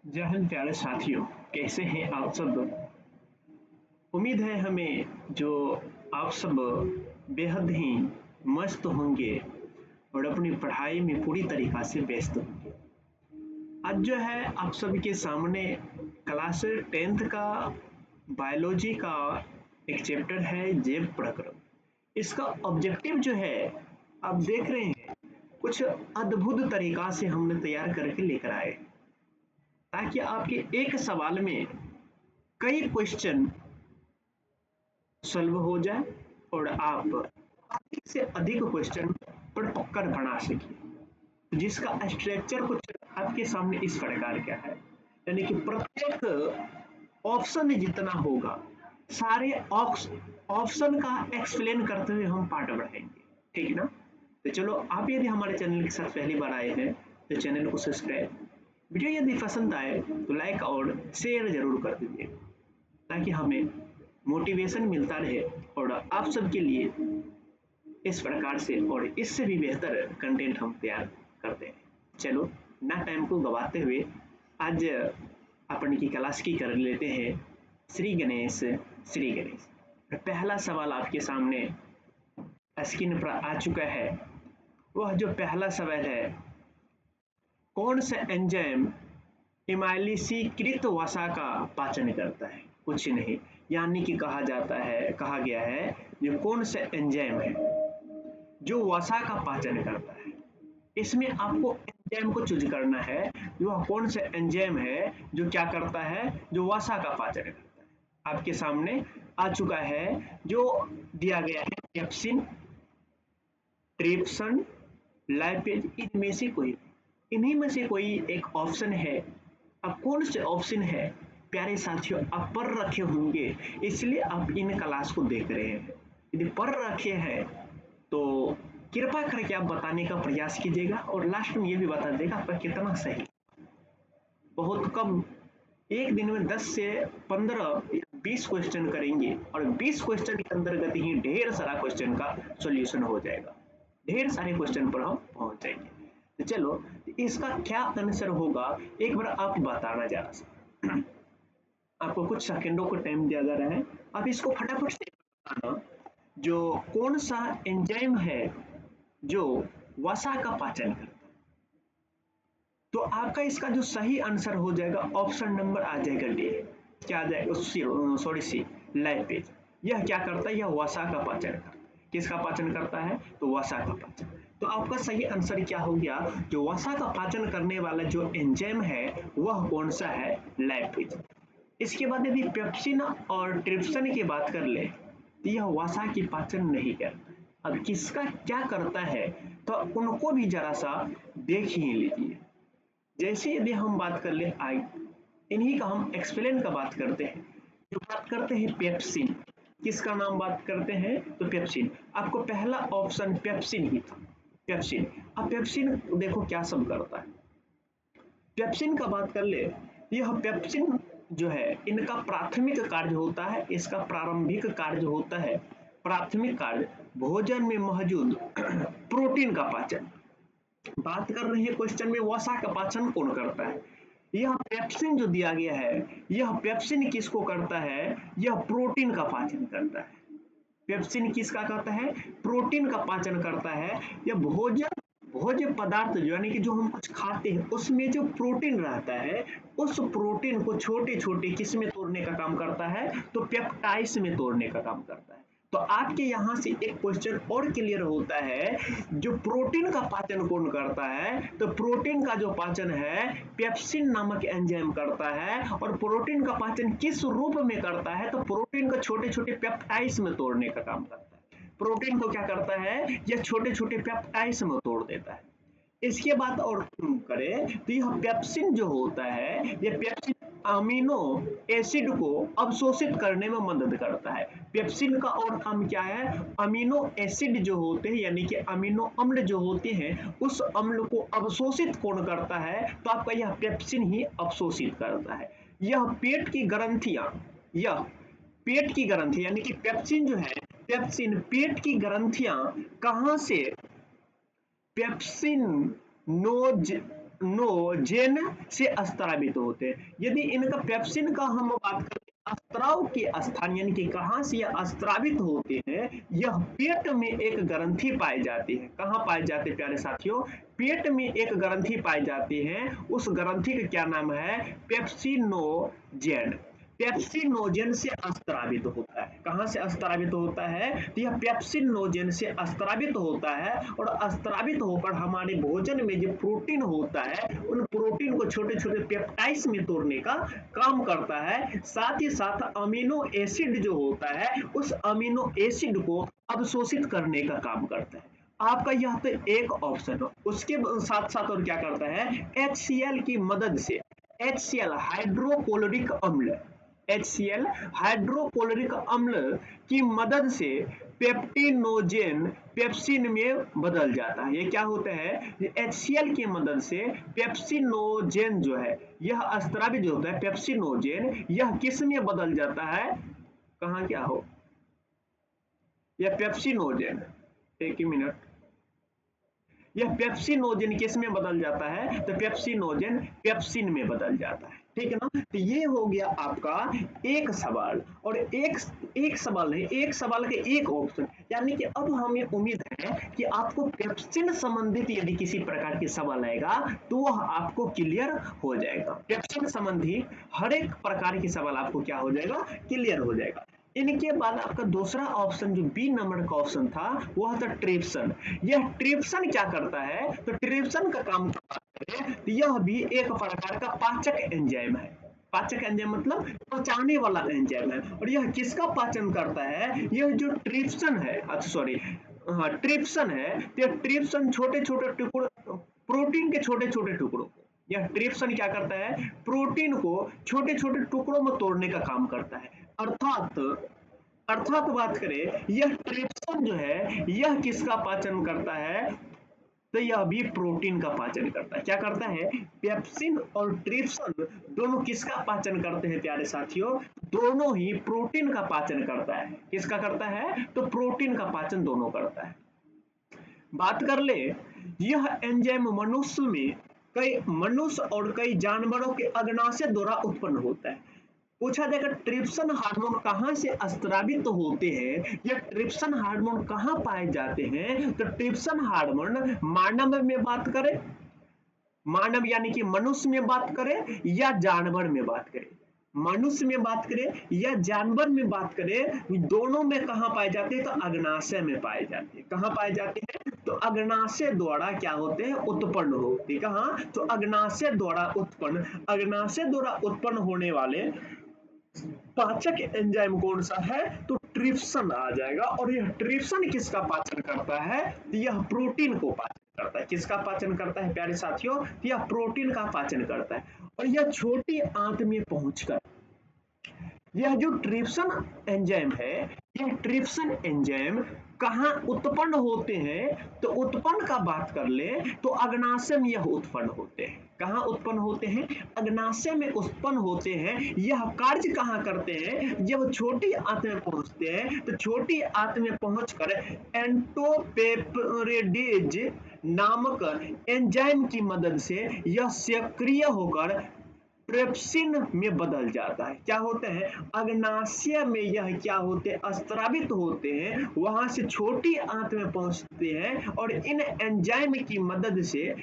जय हिंद प्यारे साथियों, कैसे हैं आप सब। उम्मीद है हमें जो आप सब बेहद ही मस्त होंगे और अपनी पढ़ाई में पूरी तरीक़ा से व्यस्त होंगे। आज जो है आप सबके सामने क्लास 10th का बायोलॉजी का एक चैप्टर है जैव प्रक्रम। इसका ऑब्जेक्टिव जो है आप देख रहे हैं, कुछ अद्भुत तरीक़ा से हमने तैयार करके लेकर आए ताकि आपके एक सवाल में कई क्वेश्चन सॉल्व हो जाए और आप अधिक से अधिक क्वेश्चन पर पकड़ बना सकें। जिसका स्ट्रक्चर कुछ आपके सामने इस प्रकार का है, यानी कि प्रत्येक ऑप्शन जितना होगा सारे ऑप्शन का एक्सप्लेन करते हुए हम पार्ट बढ़ाएंगे, ठीक है ना। तो चलो, आप यदि हमारे चैनल के साथ पहली बार आए हैं तो चैनल को सब्सक्राइब, वीडियो यदि पसंद आए तो लाइक और शेयर जरूर कर दीजिए ताकि हमें मोटिवेशन मिलता रहे और आप सबके लिए इस प्रकार से और इससे भी बेहतर कंटेंट हम तैयार करते हैं। चलो, ना टाइम को गवाते हुए आज अपन की क्लास की कर लेते हैं श्री गणेश श्री गणेश। पहला सवाल आपके सामने स्क्रीन पर आ चुका है। वह जो पहला सवाल है, कौन सा एंजाइम इमाइलिसीकृत वसा का पाचन करता है? कुछ नहीं, यानी कि कहा गया है जो कौन सा एंजाइम है जो वसा का पाचन करता है। इसमें आपको एंजाइम को चूज करना है, वह कौन सा एंजाइम है जो क्या करता है, जो वसा का पाचन करता है। आपके सामने आ चुका है, जो दिया गया है पेप्सिन, ट्रिप्सन, लाइपेज, इन्हीं में से कोई एक ऑप्शन है। अब कौन से ऑप्शन है प्यारे साथियों, आप पढ़ रखे होंगे इसलिए आप इन क्लास को देख रहे हैं। यदि पढ़ रखे हैं तो कृपा करके आप बताने का प्रयास कीजिएगा और लास्ट में ये भी बता देगा आपका कितना सही। बहुत कम, एक दिन में 10 से 15 या 20 क्वेश्चन करेंगे और 20 क्वेश्चन के अंतर्गत ही ढेर सारा क्वेश्चन का सॉल्यूशन हो जाएगा, ढेर सारे क्वेश्चन पर हम पहुंच जाएंगे। तो चलो, इसका क्या आंसर होगा एक बार आप बताना जरा सा। आपको कुछ सेकंडों को टाइम दिया जा रहा है, आप इसको फटाफट से बताना जो कौन सा एंजाइम है जो वसा का पाचन करता है। तो आपका इसका जो सही आंसर हो जाएगा ऑप्शन नंबर आ जाएगा डी। क्या आ जाएगा? सी, लाइपेज। यह क्या करता है? यह वसा का पाचन करता है। किसका पाचन करता है? तो वसा का पाचन। तो आपका सही आंसर क्या हो गया? जो वसा का पाचन करने वाला जो एंजाइम है वह कौन सा है? लाइपेज। इसके बाद यदि पेप्सिन और ट्रिप्सन की बात कर ले तो यह वसा की पाचन नहीं करता। अब किसका क्या करता है तो उनको भी जरा सा देख ही लीजिए। जैसे यदि हम बात कर ले आई, इन्हीं का हम एक्सप्लेन का बात करते हैं। जो बात करते हैं पेप्सिन, किसका नाम बात करते हैं? तो पेप्सिन। आपको पहला ऑप्शन पेप्सिन ही था, पेप्सिन। अब पेप्सिन देखो क्या सब करता है। पेप्सिन का बात कर ले, यह पेप्सिन जो है इनका प्राथमिक कार्य होता है, इसका प्रारंभिक कार्य होता है, प्राथमिक कार्य भोजन में मौजूद प्रोटीन का पाचन। बात कर रहे हैं क्वेश्चन में वसा का पाचन कौन करता है? यह पेप्सिन जो दिया गया है, यह पेप्सिन किसको करता है? यह प्रोटीन का पाचन करता है। पेप्सिन किसका करता है? प्रोटीन का पाचन करता है। यह भोज्य पदार्थ यानी कि जो हम कुछ खाते हैं उसमें जो प्रोटीन रहता है, उस प्रोटीन को छोटे छोटे किस में तोड़ने का काम करता है? तो पेप्टाइड्स में तोड़ने का काम करता है। तो आपके यहाँ से एक क्वेश्चन और क्लियर होता है, जो प्रोटीन का पाचन कौन करता है? तो प्रोटीन का जो पाचन है पेप्सिन नामक एंजाइम करता है। और प्रोटीन का पाचन किस रूप में करता है? तो प्रोटीन को छोटे छोटे पेप्टाइड्स में तोड़ने का काम करता है। प्रोटीन को क्या करता है? यह छोटे छोटे पेप्टाइड्स में तोड़ देता है। इसके बाद और करें तो यह पेप्सिन जो होता है, यह पेप्सिन अमीनो एसिड को अवशोषित करने में मदद करता है। पेप्सिन का और काम क्या है? अमीनो एसिड जो होते हैं यानी कि अमीनो अम्ल जो होते हैं, उस अम्ल को अवशोषित कौन करता है? तो आपका यह पेप्सिन ही अवशोषित करता है। यह पेट की ग्रंथि यानी कि पेप्सिन जो है, पेप्सिन पेट की ग्रंथियां कहां से? पेप्सिन नोज पेप्सिनोजेन से स्त्रावित होते हैं। यदि इनका पेप्सिन का हम बात करें, स्त्राव के स्थान यानी कि कहाँ से यह स्त्रावित होते हैं, यह पेट में एक ग्रंथि पाई जाती है। कहाँ पाई जाती है प्यारे साथियों? पेट में एक ग्रंथि पाई जाती है। उस ग्रंथि का क्या नाम है? पेप्सिनोजेन। पेप्सिनोजेन से स्त्रावित होता है। कहाँ से स्त्रावित होता है? तो यह पेप्सिनोजेन से स्त्रावित होता है और स्त्रावित होकर हमारे भोजन में जो प्रोटीन होता है, उन प्रोटीन को छोटे छोटे पेप्टाइड्स में तोड़ने का काम करता है। साथ ही साथ अमीनो एसिड जो होता है, उस अमीनो एसिड को अवशोषित करने का काम करता है। आपका यह तो एक ऑप्शन है। उसके साथ साथ और क्या करता है? HCl की मदद से, HCl हाइड्रोक्लोरिक अम्ल, HCl हाइड्रोक्लोरिक अम्ल की मदद से पेप्टिनोजेन पेप्सिन में बदल जाता है। ये क्या होता है? HCl की मदद से पेप्सिनोजेन जो है यह स्त्रावित होता है। पेप्सिनोजेन यह किस में बदल जाता है? कहाँ क्या हो? यह पेप्सिनोजेन, एक ही मिनट, यह पेप्सिनोजेन किस में बदल जाता है? तो पेप्सिनोजेन पेप्सिन में बदल जाता है। ठीक है ना? तो ये हो गया आपका एक सवाल, और एक सवाल नहीं, एक सवाल के एक ऑप्शन। यानी कि अब हमें उम्मीद है कि आपको पेप्सिन संबंधित यदि किसी प्रकार के सवाल आएगा तो वह आपको क्लियर हो जाएगा। पेप्सिन संबंधी हर एक प्रकार के सवाल आपको क्या हो जाएगा? क्लियर हो जाएगा। इनके बाद आपका दूसरा ऑप्शन जो बी नंबर का ऑप्शन था, वह था ट्रिप्सन। यह ट्रिप्सन क्या करता है? तो ट्रिप्सन का काम करता है, यह भी एक प्रकार का पाचक एंजाइम है। पाचक एंजाइम मतलब पचाने वाला एंजाइम है। और यह किसका पाचन करता है? यह जो ट्रिप्सन है, अच्छा सॉरी, हाँ ट्रिप्सन है, यह ट्रिप्सन छोटे छोटे टुकड़ों, प्रोटीन के छोटे छोटे टुकड़ों को, यह ट्रिप्सन क्या करता है? प्रोटीन को छोटे छोटे टुकड़ों में तोड़ने का काम करता है। अर्थात अर्थात बात करें, यह ट्रिप्सन जो है यह किसका पाचन करता है? तो यह भी प्रोटीन का पाचन करता है। क्या करता है? पेप्सिन और ट्रिप्सन दोनों किसका पाचन करते हैं प्यारे साथियों? दोनों ही प्रोटीन का पाचन करता है। किसका करता है? तो प्रोटीन का पाचन दोनों करता है। बात कर ले, यह एंजाइम मनुष्य और कई जानवरों के अग्नाशय द्वारा उत्पन्न होता है। पूछा जाएगा ट्रिप्सन हार्मोन कहाँ से स्त्रावित होते हैं, या ट्रिप्सन हार्मोन कहाँ पाए जाते हैं? तो ट्रिप्सन हार्मोन मानव में बात करें, मानव यानी कि मनुष्य में बात करें या जानवर में बात करें, मनुष्य में बात करें या जानवर में बात करें, दोनों में कहाँ पाए जाते हैं? तो अग्नाशय में पाए जाते हैं। कहाँ पाए जाते हैं? तो अग्नाशय द्वारा क्या होते हैं? उत्पन्न होते हैं। कहाँ? तो अग्नाशय द्वारा उत्पन्न होने वाले पाचक एंजाइम कौन सा है? तो ट्रिप्सन आ जाएगा। और यह ट्रिप्सन किसका पाचन करता है? यह प्रोटीन को पाचन करता है। किसका पाचन करता है प्यारे साथियों? यह प्रोटीन का पाचन करता है। और यह छोटी आंत में पहुंचकर, यह जो ट्रिप्सन एंजाइम है, यह ट्रिप्सन एंजाइम कहाँ उत्पन्न होते हैं? तो उत्पन्न का बात कर ले तो अग्नाशय में यह उत्पन्न होते हैं। कहाँ उत्पन्न होते हैं? अग्नाशय में उत्पन्न होते हैं। यह कार्य कहाँ करते हैं? जब छोटी आंत में पहुंचते हैं तो छोटी आंत में पहुंचकर एंटोपेपरेडेज नामक एंजाइम की मदद से यह सक्रिय होकर ट्रिप्सिन में बदल जाता है। क्या होते हैं? अग्नाशय में यह क्या होते हैं? स्त्रावित होते हैं, वहां से छोटी आंत में पहुंचते हैं और इन एंजाइम की मदद से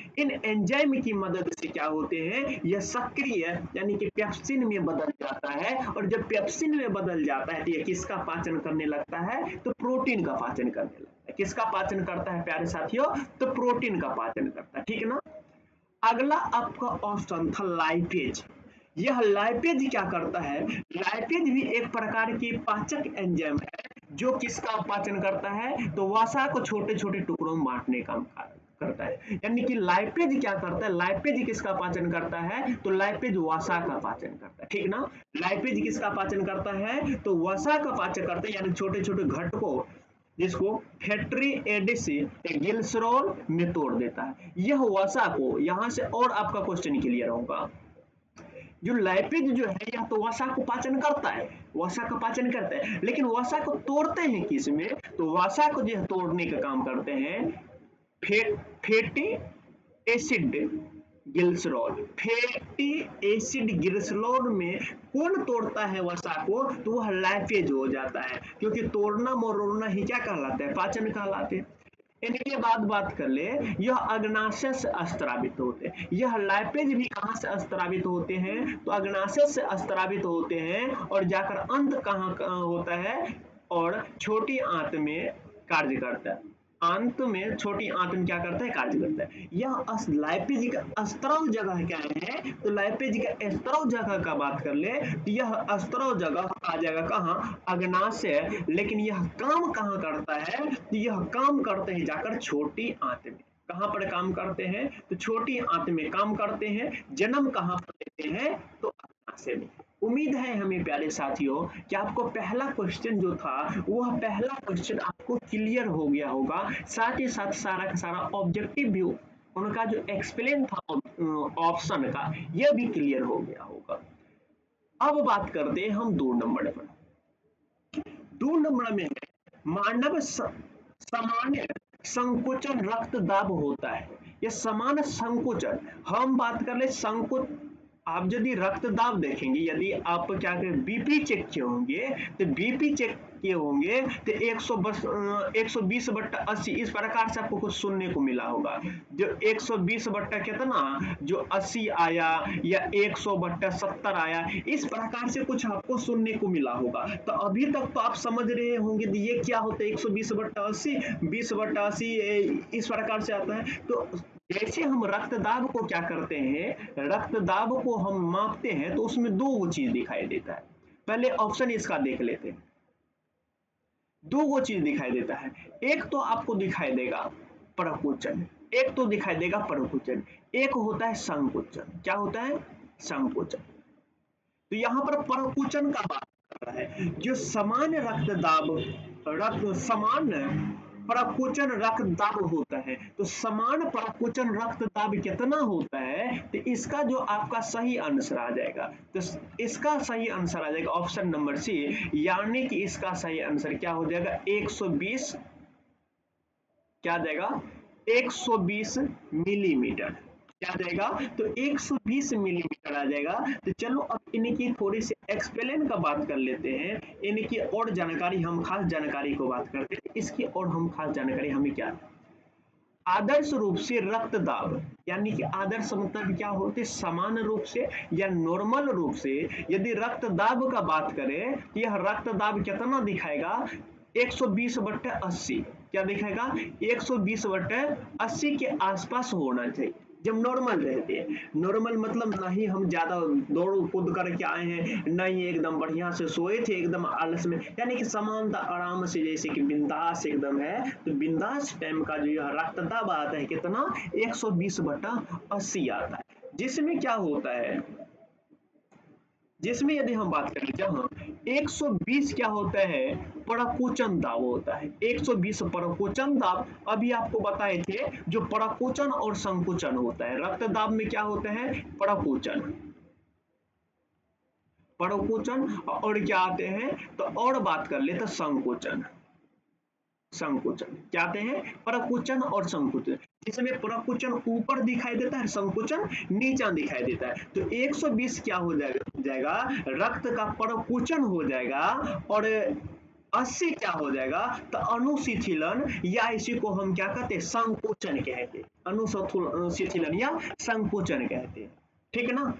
क्या होते हैं? यह सक्रिय यानी कि पेप्सिन में बदल जाता है। और जब पेप्सिन में बदल जाता है तो यह किसका पाचन करने लगता है? तो प्रोटीन का पाचन करने लगता है। किसका पाचन करता है प्यारे साथियों? तो प्रोटीन का पाचन करता है। ठीक है ना? अगला आपका ऑप्शन था लाइपेज। यह लाइपेज क्या करता है? लाइपेज भी एक प्रकार की पाचक एंजाइम है जो किसका पाचन करता है? तो वसा को छोटे छोटे टुकड़ों में बांटने का करता है। यानी कि लाइपेज क्या करता है? लाइपेज किसका पाचन करता है? तो लाइपेज वसा का पाचन करता है। ठीक ना? लाइपेज किसका पाचन करता है? तो वसा का पाचन करता है, यानी छोटे छोटे घटकों जिसको फैक्ट्री एडिस ग्लिसरॉल में तोड़ देता है। यह वसा को, यहां से और आपका क्वेश्चन क्लियर होगा, जो लाइपेज जो है यह तो वसा को पाचन करता है, वसा का पाचन करता है, लेकिन वसा को तोड़ते हैं किस में? तो वसा को जो तोड़ने का काम करते हैं fatty acid glycerol. Fatty acid glycerol में कौन तोड़ता है वसा को, तो वह लाइपेज हो जाता है, क्योंकि तोड़ना मरोड़ना ही क्या कहलाता है, पाचन कहलाते हैं। इनके बाद बात कर ले, यह अग्नाशय से स्त्रावित होते हैं। यह लाइपेज भी कहाँ से स्त्रावित होते हैं, तो अग्नाशय से स्त्रावित होते हैं और जाकर अंत कहाँ होता है, और छोटी आंत में कार्य करता है। अंत में छोटी आंत में क्या करता है, कार्य करता है। यह लाइपेज का स्त्राव जगह क्या है, तो लाइपेज का स्त्राव जगह का बात कर ले, तो यह स्त्राव जगह आ जाएगा कहाँ, अग्नाशय। लेकिन यह काम कहाँ करता है, तो यह काम करते हैं जाकर छोटी आंत में। कहाँ पर काम करते हैं, तो छोटी आंत में काम करते हैं। जन्म कहाँ पर लेते हैं, तो अग्नाशय में। उम्मीद है हमें प्यारे साथियों कि आपको पहला क्वेश्चन जो था, वह पहला क्वेश्चन आपको क्लियर हो गया होगा। साथ ही साथ सारा का सारा ऑब्जेक्टिव भी, उनका जो एक्सप्लेन था ऑप्शन का, यह भी क्लियर हो गया होगा। अब बात करते हैं हम 2 नंबर पर। 2 नंबर में मानव सामान्य संकुचन रक्तदाब होता है। यह समान संकुचन, हम बात कर ले संकुच, आप यदि रक्तदाब देखेंगे, यदि आप क्या करें, बीपी चेक किए होंगे, तो बीपी चेक किए होंगे तो 120/80 इस प्रकार से आपको कुछ सुनने को मिला होगा। जो 120 बट्टा कितना, जो 80 आया, या 100/70 आया, इस प्रकार से कुछ आपको सुनने को मिला होगा। तो अभी तक तो आप समझ रहे होंगे ये क्या होता है, 120/80, 20/80 इस प्रकार से आता है। तो जैसे हम रक्तदाब को क्या करते हैं, रक्तदाब को हम मापते हैं, तो उसमें 2 चीज दिखाई देता है। पहले ऑप्शन इसका देख लेते हैं। 2 चीज दिखाई देता है। एक तो आपको दिखाई देगा प्रकुचन, एक तो दिखाई देगा प्रकुचन, एक होता है संकुचन। क्या होता है, संकुचन। तो यहाँ पर प्रकुचन का बात कर रहा है, जो समान रक्तदाब, समान प्रकुचन रक्तदाब होता है। तो समान प्रकुचन रक्तदाब कितना होता है, तो इसका जो आपका सही आंसर आ जाएगा, तो इसका सही आंसर आ जाएगा ऑप्शन नंबर सी, यानी कि इसका सही आंसर क्या हो जाएगा, 120, क्या जाएगा, 120 मिलीमीटर। क्या जाएगा, तो 120 मिलीमीटर आ जाएगा। तो चलो अब इनकी थोड़ी सी एक्सप्लेन का बात कर लेते हैं। इनकी और जानकारी, हम खास जानकारी को बात करते हैं। इसकी और हम खास जानकारी हमें क्या, आदर्श रूप से रक्तदाब, यानी कि आदर्श मतलब क्या होते हैं, समान रूप से या नॉर्मल रूप से यदि रक्तदाब का बात करें, यह रक्तदाब कितना दिखाएगा, 120/80। क्या दिखाएगा, 120/80 के आसपास होना चाहिए जब नॉर्मल रहते हैं। नॉर्मल मतलब ना ही हम ज्यादा दौड़ कूद करके आए हैं, न ही एकदम बढ़िया से सोए थे एकदम आलस में, यानी कि समानता आराम से, जैसे कि बिंदास एकदम है। तो बिंदास टाइम का जो यह रक्तदाब आता है कितना, 120/80 आता है। जिसमें क्या होता है, जिसमें यदि हम बात करें, जहां 120 क्या होता है, प्रकुचन दाब होता है। 120 प्रकुचन दाब, अभी आपको बताए थे, जो प्रकुचन और संकुचन होता है। रक्तदाब में क्या होता है, प्रकुचन, प्रकुचन, और क्या आते हैं, तो और बात कर ले तो संकुचन। संकुचन क्या आते हैं, प्रकुचन और संकुचन। जिसमें प्रकुचन ऊपर दिखाई देता है, संकुचन नीचा दिखाई देता है। तो 120 क्या हो जाएगा, रक्त का प्रकुचन हो जाएगा, और 80 क्या हो जाएगा, तो अनुशिथिलन, या इसी को हम क्या कहते हैं, संकोचन कहते हैं। अनुशिथिलन या संकोचन कहते हैं, ठीक है ना।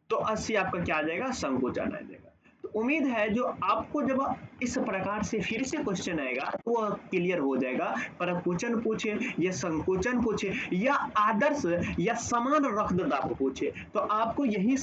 तो 80 आपका क्या आ जाएगा, संकोचन आ जाएगा। तो उम्मीद है जो आपको जब इस प्रकार से फिर से क्वेश्चन आएगा तो वह क्लियर हो जाएगा। प्रकुचन पूछे या संकोचन पूछे या आदर्श या समान रक्तदाब पूछे, तो आपको यही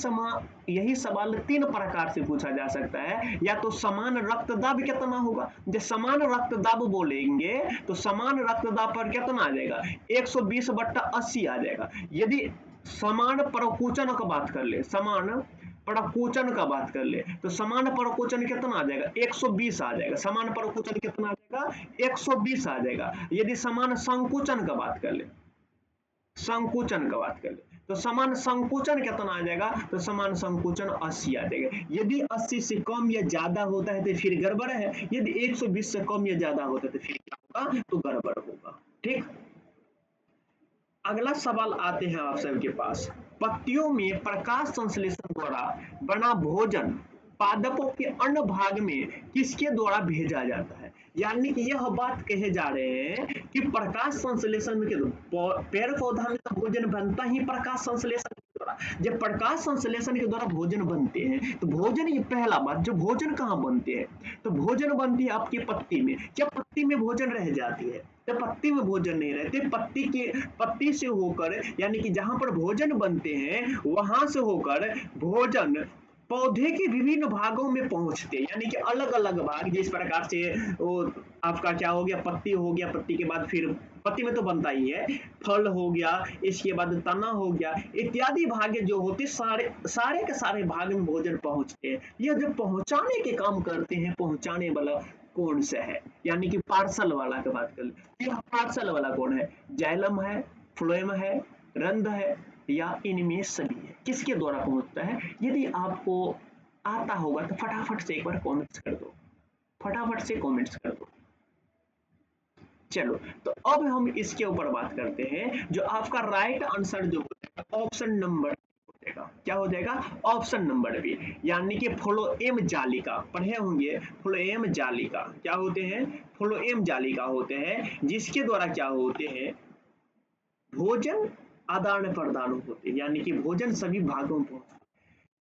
सवाल 3 प्रकार से पूछा जा सकता है। या तो समान रक्तदाब कितना होगा, जब समान रक्तदाब बोलेंगे तो समान रक्तदाब पर कितना आ जाएगा, 120/80 आ जाएगा। यदि समान प्रकुचन का बात कर ले, समान प्रकुचन का बात कर ले, तो समान प्रकुचन कितना आ जाएगा, 120 आ जाएगा। समान प्रकुचन कितना आ जाएगा, 120 आ जाएगा। यदि समान संकुचन का बात कर ले, संकुचन का बात कर ले, तो समान संकुचन कितना आ जाएगा, तो समान संकुचन 80 आ जाएगा। यदि 80 से कम या ज्यादा होता है तो फिर गड़बड़ है, यदि 120 से कम या ज्यादा होता है तो फिर क्या होगा, तो गड़बड़ होगा। ठीक, अगला सवाल आते हैं आप सबके पास। पत्तियों में प्रकाश संश्लेषण द्वारा बना भोजन पादपों के अन्य भाग में किसके द्वारा भेजा जाता है? यानी कि यह बात कहे जा रहे हैं कि प्रकाश संश्लेषण के पेड़ पौधा में तो भोजन बनता ही प्रकाश संश्लेषण के द्वारा। जब प्रकाश संश्लेषण के द्वारा भोजन बनते हैं तो भोजन, ये पहला बात, जो भोजन कहाँ बनते हैं? तो भोजन बनती है आपकी पत्ती में। क्या पत्ती में भोजन रह जाती है? तो पत्ती में भोजन नहीं रहते, पत्ती से होकर, यानी कि जहां पर भोजन बनते हैं वहां से होकर भोजन पौधे के विभिन्न भागों में पहुंचते हैं, यानी कि अलग अलग भाग। जिस प्रकार से वो आपका क्या हो गया, पत्ती हो गया, पत्ती के बाद फिर पत्ती में तो बनता ही है, फल हो गया, इसके बाद तना हो गया, इत्यादि भाग जो होते सारे सारे के सारे भाग में भोजन पहुंचते हैं। यह जो पहुंचाने के काम करते हैं, पहुंचाने वाला कौन सा है? यानी कि पार्सल वाला की बात कर ले, यह पार्सल वाला कौन है? जाइलम है, फ्लोएम है, रंध्र है, या इनमें सभी है? किसके द्वारा पहुंचता है? यदि आपको आता होगा तो फटाफट से एक बार कमेंट्स कर दो, फटाफट से कमेंट्स कर दो। चलो, तो अब हम इसके ऊपर बात करते हैं। जो आपका राइट आंसर जो ऑप्शन नंबर हो जाएगा, क्या हो जाएगा? ऑप्शन नंबर बी, यानी कि फ्लोएम जालिका। पढ़े होंगे फ्लोएम जालिका क्या होते हैं? फ्लोएम जालिका होते हैं, जिसके द्वारा क्या होते हैं? भोजन आदान प्रदान होते हैं, यानी कि भोजन सभी भागों में पहुंचता है।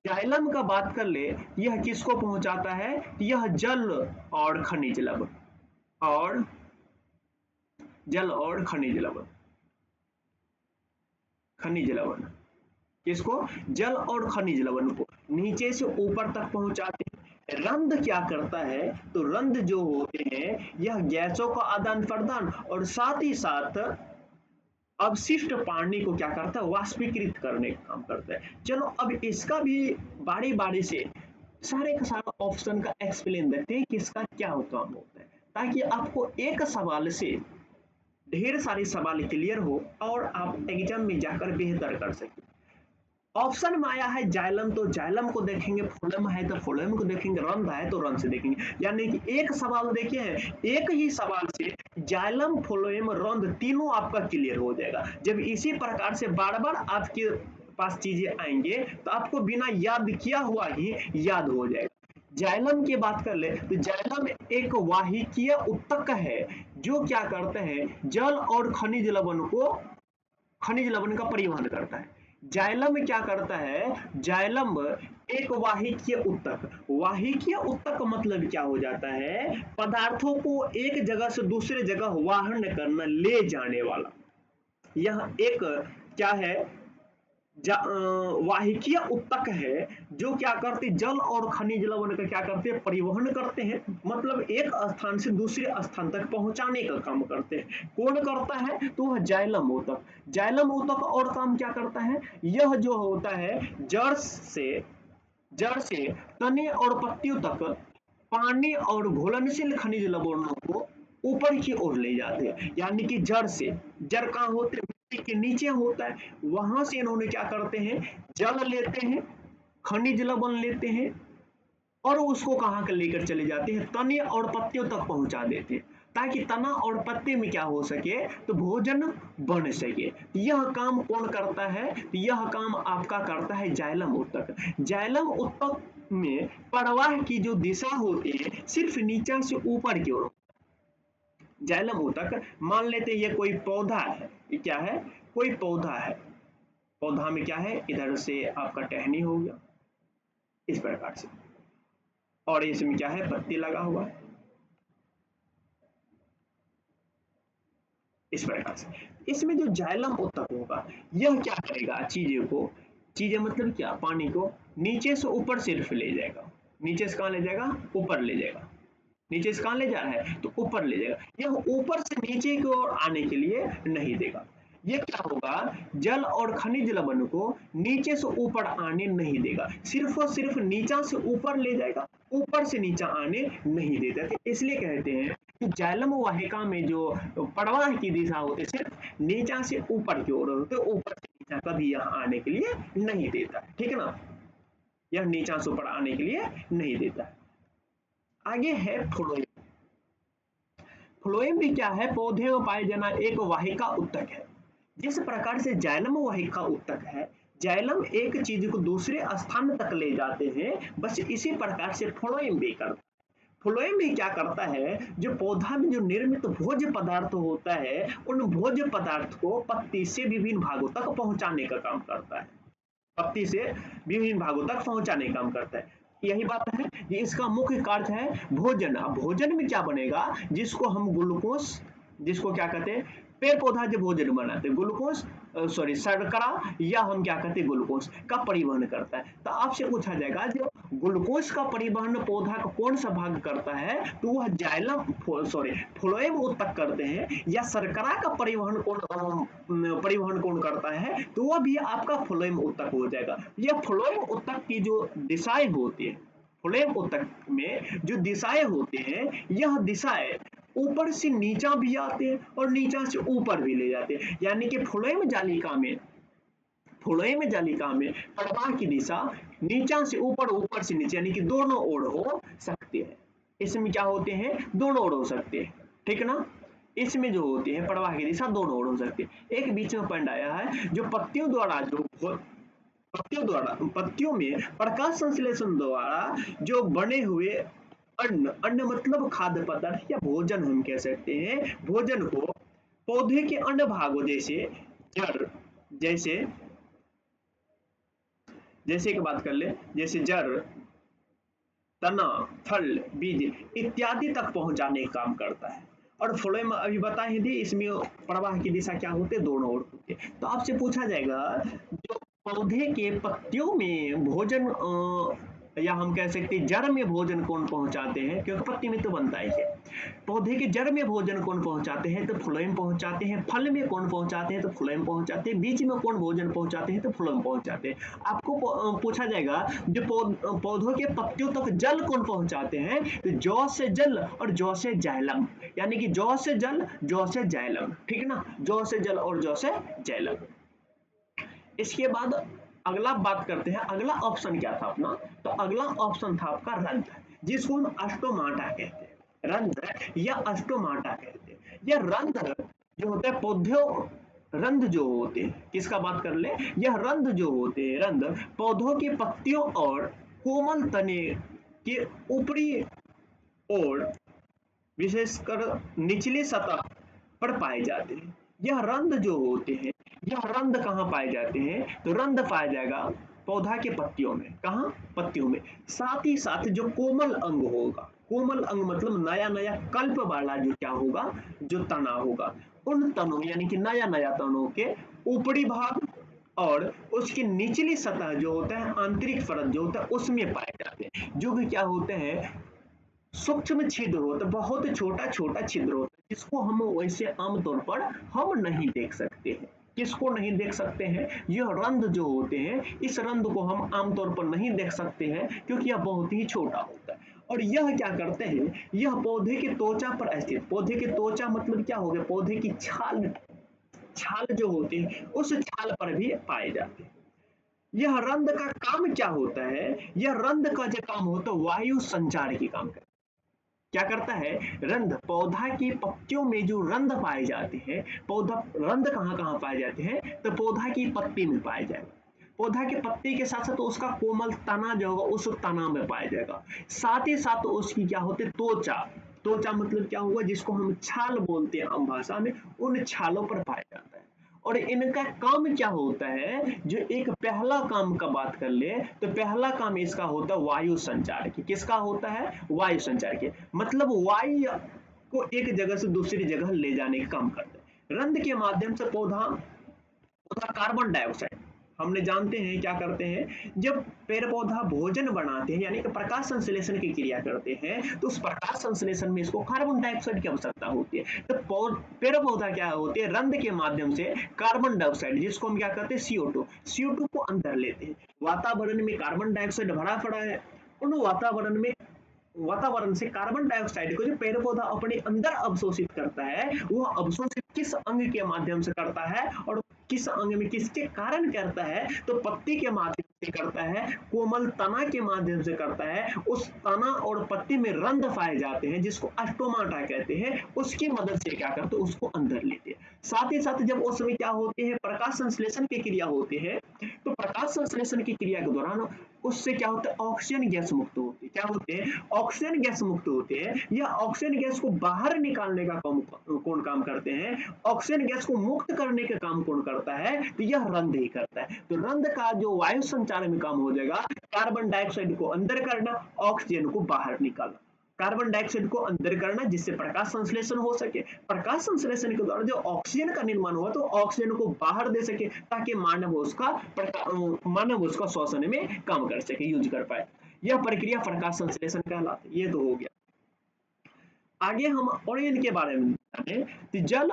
जाइलम का बात कर ले, यह किसको पहुंचाता है? यह जल और खनिज लवण, और जल और खनिज लवण, खनिज लवण, किसको? जल और खनिज लवण को नीचे से ऊपर तक पहुंचाते हैं। रंध्र क्या करता है? तो रंध्र जो होते हैं यह गैसों का आदान प्रदान और साथ ही साथ अवशिष्ट पानी को क्या करता है? वाष्पीकृत करने का काम करता है। चलो, अब इसका भी बारी बारी से सारे का सारा ऑप्शन का एक्सप्लेन देते हैं कि इसका क्या काम होता है, ताकि आपको एक सवाल से ढेर सारे सवाल क्लियर हो और आप एग्जाम में जाकर बेहतर कर सकें। ऑप्शन में आया है जाइलम, तो जाइलम को देखेंगे, फ्लोएम है तो फ्लोएम को देखेंगे, रंध्र है तो रंध्र से देखेंगे। यानी कि एक सवाल देखिए, एक ही सवाल से जाइलम, फ्लोएम, रंध्र तीनों आपका क्लियर हो जाएगा। जब इसी प्रकार से बार बार आपके पास चीजें आएंगे तो आपको बिना याद किया हुआ ही याद हो जाएगा। जाइलम की बात कर ले तो जाइलम एक वाहिकीय उत्तक है, जो क्या करते हैं? जल और खनिज लवण का परिवहन करता है। जाइलम क्या करता है? जाइलम एक वाहिकीय उत्तक, वाहिकीय उत्तक का मतलब क्या हो जाता है? पदार्थों को एक जगह से दूसरे जगह वाहन करना, ले जाने वाला। यह एक क्या है? वाहिकीय उत्तक है, जो क्या करते? जल और खनिज लवण का क्या करते हैं? परिवहन करते हैं, मतलब एक स्थान से दूसरे स्थान तक पहुंचाने का काम करते हैं। कौन करता है? तो वह जाइलम उत्तक। जाइलम उत्तक और काम क्या करता है? यह जो होता है जड़ से तने और पत्तियों तक पानी और घुलनशील खनिज लवणों को ऊपर की ओर ले जाते हैं। यानी कि जड़ से, जड़ कहाँ होते हैं? मिट्टी के नीचे होता है, वहां से इन्होंने क्या करते हैं? जल लेते हैं, खनिज लवण लेते हैं, और उसको कहाँ के लेकर चले जाते हैं? तने और पत्तियों तक पहुंचा देते हैं, ताकि तना और पत्ते में क्या हो सके? तो भोजन बन सके। यह काम कौन करता है? यह काम आपका करता है जाइलम उत्तक। जाइलम उत्तक में प्रवाह की जो दिशा होती है सिर्फ नीचे से ऊपर की ओर। जाइलम उत्तक, मान लेते ये कोई पौधा है, ये क्या है? कोई पौधा है, पौधा में क्या है? इधर से आपका टहनी हो गया इस प्रकार से, और इसमें क्या है? पत्ती लगा हुआ है इस प्रकार से। इसमें जो जाइलम उत्तक होगा यह क्या करेगा? चीजें मतलब क्या? पानी को नीचे से ऊपर सिर्फ ले जाएगा। नीचे से कहाँ ले जाएगा? ऊपर ले जाएगा। नीचे से कहाँ ले जा रहा है? तो ऊपर ले जाएगा। यह ऊपर से नीचे की ओर आने के लिए नहीं देगा। ये क्या होगा? जल और खनिज लवण को नीचे से ऊपर आने नहीं देगा, सिर्फ और सिर्फ नीचा से ऊपर ले जाएगा, ऊपर से नीचा आने नहीं देता। तो इसलिए कहते हैं कि जाइलम वाहिका में जो प्रवाह की दिशा होती है सिर्फ नीचा से ऊपर की ओर होते, ऊपर से नीचा कभी यहाँ आने के लिए नहीं देता। ठीक है ना? यह नीचा से ऊपर आने के लिए नहीं देता। आगे है फ्लोएम। फ्लोएम भी क्या है? पौधे में पाए जाना एक वाहिका उत्तक है। जिस प्रकार से जाइलम वाहिका ऊतक है, जाइलम एक चीज को दूसरे स्थान तक ले जाते हैं, बस इसी प्रकार से फ्लोएम भी करता है। फ्लोएम भी क्या करता है, जो पौधा में जो निर्मित भोज्य पदार्थ होता है, उन भोज्य पदार्थ को पत्ती से विभिन्न भागों तक पहुंचाने का काम करता है। पत्ती से विभिन्न भागों तक पहुंचाने का काम करता है। यही बात है, ये इसका मुख्य कार्य है भोजन। अब भोजन में क्या बनेगा, जिसको हम ग्लूकोज, जिसको क्या कहते हैं, पेड़ पौधा जो भोजन बनाते हैं ग्लूकोज, सॉरी शर्करा, या हम क्या कहते हैं ग्लूकोज का परिवहन करता है। तो आपसे पूछा जाएगा जो ग्लूकोज का परिवहन पौधा का कौन सा भाग करता है, तो वह जाइलम सॉरी फ्लोएम ऊतक करते हैं। या शर्करा का परिवहन कौन करता है, तो वह भी आपका फ्लोएम ऊतक हो जाएगा। यह फ्लोएम ऊतक की जो दिशाएं होती है, फ्लोएम ऊतक में जो दिशाएं होते हैं, यह दिशाएं ऊपर से नीचा भी आते हैं और नीचा से ऊपर भी ले जाते हैं। यानी कि फ्लोएम जालिका में प्रवाह की दिशा नीचा से ऊपर, ऊपर से नीचे, यानी कि दोनों ओर हो सकते हैं। इसमें क्या होते हैं, दोनों ओर हो सकते हैं, ठीक ना। इसमें जो होते हैं प्रवाह की दिशा दोनों ओर हो सकती है। एक बीच में पॉइंट आया है, जो पत्तियों में प्रकाश संश्लेषण द्वारा जो बने हुए अन्न, अन्न मतलब खाद्य पदार्थ या भोजन हम कह सकते हैं, भोजन को पौधे के अन्य भागों जैसे जड़, जैसे जैसे की बात कर ले, जैसे जड़, तना, फल, बीज इत्यादि तक पहुंचाने का काम करता है। और फ्लोएम अभी बताए थे, इसमें प्रवाह की दिशा क्या होते हैं, दोनों ओर होते हैं। तो आपसे पूछा जाएगा जो पौधे के पत्तियों में भोजन या हम कह सकते हैं जड़ में भोजन कौन पहुंचाते हैं, क्योंकि पत्ती में तो बनता ही है। पौधे के जड़ में भोजन कौन पहुंचाते हैं, तो फ्लोएम पहुंचाते हैं। फल में कौन पहुंचाते हैं, तो फ्लोएम पहुंचाते हैं। बीज में कौन भोजन पहुंचाते हैं, तो फ्लोएम पहुंचाते हैं। आपको पूछा जाएगा जो पौधों के पत्तियों तक जल कौन पहुंचाते हैं, तो जौ से जल और जौ से जाइलम, यानी कि जौ से जल, जौ से जाइलम, ठीक ना, जौ से जल और जौ से जाइलम। इसके बाद अगला बात करते हैं, अगला ऑप्शन क्या था अपना, तो अगला ऑप्शन था आपका रंध्र, जिसको हम अस्टोमाटा कहते हैं। रंध्र या अस्टोमाटा कहते हैं। यह रंध्र जो होता है पौधों, रंध्र जो होते हैं, किसका बात कर ले, यह रंध्र जो होते हैं, रंध्र पौधों की पत्तियों और कोमल तने के ऊपरी ओर, विशेषकर निचली सतह पर पाए जाते हैं। यह रंध्र जो होते हैं, यह रंध्र कहाँ पाए जाते हैं, तो रंध्र पाया जाएगा पौधा के पत्तियों में। कहाँ, पत्तियों में। साथ ही साथ जो कोमल अंग होगा, कोमल अंग मतलब नया नया कल्प वाला जो क्या होगा, जो तना होगा, उन तनों यानी कि नया नया तनों के ऊपरी भाग और उसकी निचली सतह जो होता है, आंतरिक परत जो होता है, उसमें पाए जाते हैं। जो कि क्या होते हैं, सूक्ष्म छिद्र होता है, बहुत छोटा छोटा छिद्र होता है, जिसको हम वैसे आमतौर पर हम नहीं देख सकते हैं। किसको नहीं देख सकते हैं, यह रंध्र जो होते हैं, इस रंध्र को हम आमतौर पर नहीं देख सकते हैं, क्योंकि यह बहुत ही छोटा होता है। और यह क्या करते हैं, यह पौधे के त्वचा पर स्थित, पौधे के त्वचा मतलब क्या हो गया, पौधे की छाल, छाल जो होती है उस छाल पर भी पाए जाते हैं। यह रंध्र का काम क्या होता है, यह रंध्र का जो काम होता है वायु संचार की काम करता है। क्या करता है, रंध्र पौधा की पत्तियों में जो रंध्र पाए जाते हैं, पौधा रंध्र कहाँ कहाँ पाए जाते हैं, तो पौधा की पत्ती में पाए जाएगा। पौधा के पत्ती के साथ साथ उसका कोमल तना जो होगा उस तना में पाया जाएगा। साथ ही साथ उसकी क्या होती है, त्वचा, त्वचा मतलब क्या होगा, जिसको हम छाल बोलते हैं आम भाषा में, उन छालों पर पाया जाता है। और इनका काम क्या होता है, जो एक पहला काम का बात कर ले, तो पहला काम इसका होता है वायु संचार की। किसका होता है, वायु संचार के, मतलब वायु को एक जगह से दूसरी जगह ले जाने का काम करता है। रंध्र के माध्यम से पौधा पौधा कार्बन डाइऑक्साइड, हमने जानते हैं क्या करते हैं, जब पेड़ पौधा भोजन बनाते हैं यानी कि प्रकाश संश्लेषण की क्रिया करते हैं, तो उस प्रकाश संश्लेषण में इसको कार्बन डाइऑक्साइड की आवश्यकता होती है। तो पेड़ पौधा क्या होते हैं, रंध्र के माध्यम से कार्बन डाइऑक्साइड, जिसको हम क्या कहते हैं CO2 को अंदर लेते हैं। वातावरण में कार्बन डाइऑक्साइड भरा पड़ा है, उन वातावरण से कार्बन डाइऑक्साइड को जो पेड़ पौधा अपने अंदर अवशोषित करता है, वो अवशोषित किस अंग के माध्यम से करता है और किस अंग में किसके कारण करता है, तो पत्ती के माध्यम से करता है, कोमल तना के माध्यम से करता है। उस तना और पत्ती में रंध्र पाए जाते हैं जिसको अस्टोमाटा कहते हैं, उसकी मदद से क्या करते हैं, उसको अंदर लेते हैं। साथ ही साथ जब उसमें क्या होते हैं, प्रकाश संश्लेषण की क्रिया होती है, तो प्रकाश संश्लेषण की क्रिया के दौरान उससे क्या होता है, ऑक्सीजन गैस मुक्त होती है। क्या होते हैं, ऑक्सीजन गैस मुक्त होते हैं। यह ऑक्सीजन गैस को बाहर निकालने का कौन काम करते हैं, ऑक्सीजन गैस को मुक्त करने का काम कौन करता है, तो यह रंध्र ही करता है। तो रंध्र का जो वायु संचार में काम हो जाएगा, कार्बन डाइऑक्साइड को अंदर करना, ऑक्सीजन को बाहर निकालना। कार्बन डाइऑक्साइड को अंदर करना जिससे प्रकाश संश्लेषण हो सके, प्रकाश संश्लेषण के द्वारा जो ऑक्सीजन का निर्माण हुआ तो ऑक्सीजन को बाहर दे सके, ताकि मानव उसका श्वसन में काम कर सके, यूज कर पाए। यह प्रक्रिया प्रकाश संश्लेषण कहलाती है। ये तो हो गया। आगे हम और इनके बारे में जाने, तो जल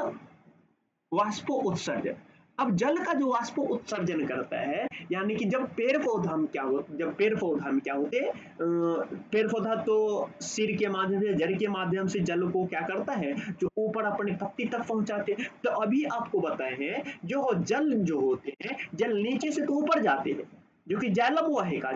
वाष्पो उत्सर्जन। अब जल का जो वाष्पो उत्सर्जन करता है, यानी कि जब पेड़ पौधा में क्या होते, पेड़ पौधा तो सिर के माध्यम से, जड़ के माध्यम से जल को क्या करता है, जो ऊपर अपने पत्ती तक पहुंचाते हैं। तो अभी आपको बताए हैं, जो जल जो होते हैं, जल नीचे से तो ऊपर जाते हैं, जो कि जाइलम वाहिका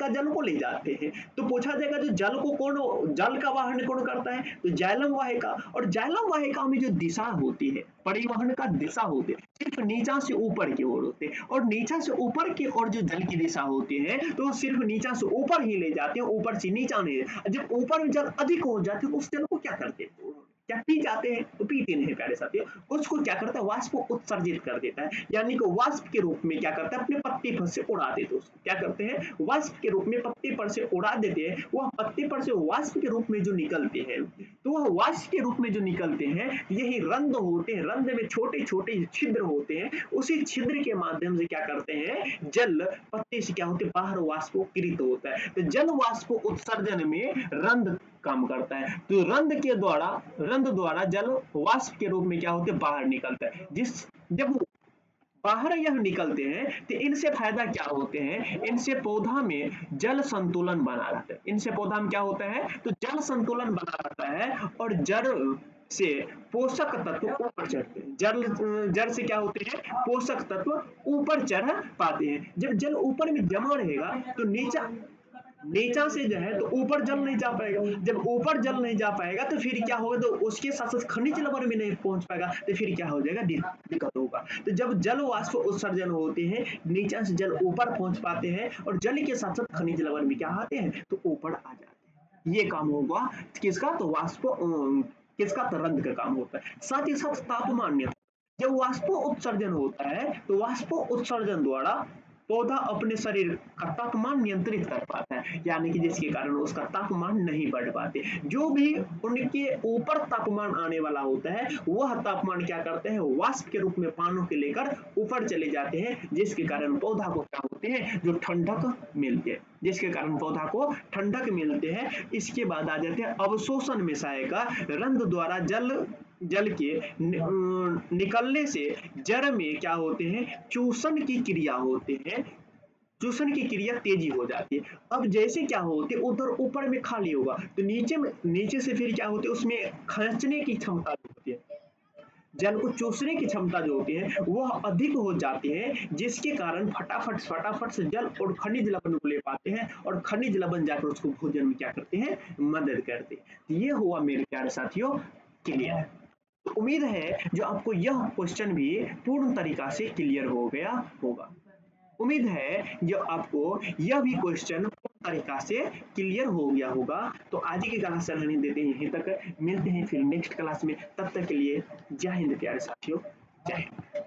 जल को ले जाते हैं। तो पूछा जाएगा जो जल का वाहन कौन करता है, तो जाइलम वाहिका। और जाइलम वाहिका में जो दिशा होती है, परिवहन का दिशा होती है, सिर्फ नीचा से ऊपर की ओर होते हैं। और नीचा से ऊपर की ओर जो जल की दिशा होती है, तो सिर्फ नीचा से ऊपर ही ले जाते हैं, ऊपर से नीचा नहीं। जब ऊपर में जल अधिक हो जाते हैं, उस जल को क्या करते हैं, क्या पी जाते हैं, तो पीते नहीं प्यारे साथियों, उसको क्या करता है, वाष्प को उत्सर्जित कर देता है। यानी कि वाष्प के रूप में क्या करता है, अपने पत्ती पर से उड़ा देते हैं। उसको क्या करते हैं, वाष्प के रूप में पत्ती पर से उड़ा देते हैं। वह पत्ती पर से वाष्प के रूप में जो निकलते हैं, तो वह वाष्प के रूप में जो निकलते हैं, यही रंध्र होते हैं। रंध्र में छोटे छोटे छिद्र होते हैं, उसी छिद्र के माध्यम से क्या करते हैं, जल पत्ती से क्या होते हैं, बाहर वाष्पोकृत होता है। तो जल वाष्प उत्सर्जन में रंध्र काम करता है। तो रंध्र द्वारा जल वाष्प के रूप में क्या होते हैं, बाहर निकलता है। जब बाहर यह निकलते हैं, तो इनसे फायदा क्या होते हैं, इनसे पौधा में जल संतुलन बना रहता है। इनसे पौधा में क्या होता है, तो जल संतुलन बना रहता है, और जड़ से पोषक तत्व ऊपर चढ़ते हैं। जड़ से क्या होते हैं, पोषक तत्व ऊपर चढ़ पाते हैं। जब जल ऊपर में जमा रहेगा, तो नीचा से जो है तो ऊपर जल नहीं जा पाएगा। जब ऊपर जल नहीं जा पाएगा, तो फिर क्या होगा, तो उसके साथ साथ खनिज लवण में नहीं पहुंच पाएगा, तो फिर क्या हो जाएगा, दिक्कत होगा। तो जब जल वाष्प उत्सर्जन होते हैं, नीचा से जल ऊपर पहुंच पाते हैं, और जल के साथ साथ खनिज लवण भी क्या आते हैं, तो ऊपर आ जाते हैं। ये काम होगा किसका, तो किसका, तो रंध्र का काम होता है। साथ ही साथ तापमान नियंत्रण। जब वाष्प उत्सर्जन होता है, तो वाष्प उत्सर्जन द्वारा पौधा अपने शरीर का तापमान नियंत्रित कर पाता है, यानी कि जिसके कारण उसका तापमान नहीं बढ़ पाते। जो भी उनके ऊपर तापमान आने वाला होता है, वह तापमान क्या करते हैं, वाष्प के रूप में पानी के लेकर ऊपर चले जाते हैं, जिसके कारण पौधा को क्या होते हैं, जो ठंडक मिलती है, जिसके कारण पौधा को ठंडक मिलते हैं। इसके बाद आ जाते हैं अवशोषण में सहायक। रंध्र द्वारा जल के निकलने से जड़ में क्या होते हैं, चूषण की क्रिया होते हैं, चूषण की क्रिया तेजी हो जाती है। अब जैसे क्या होते, उधर ऊपर में खाली होगा, तो नीचे से फिर क्या होते, उसमें खींचने की क्षमता होती है, जल को चूसने की क्षमता जो होती है वह अधिक हो जाती है, जिसके कारण फटाफट से जल और खनिज लवण को ले पाते हैं, और खनिज लवण जाकर उसको भोजन में क्या करते हैं, मदद करते हैं। ये हुआ मेरे प्यारे साथियों क्लियर। तो उम्मीद है जो आपको यह क्वेश्चन भी पूर्ण तरीका से क्लियर हो गया होगा। उम्मीद है जो आपको यह भी क्वेश्चन पूर्ण तरीका से क्लियर हो गया होगा। तो आज की क्लास रहने देते हैं यहीं तक, मिलते हैं फिर नेक्स्ट क्लास में। तब तक के लिए जय हिंद प्यारे साथियों, जय हिंद।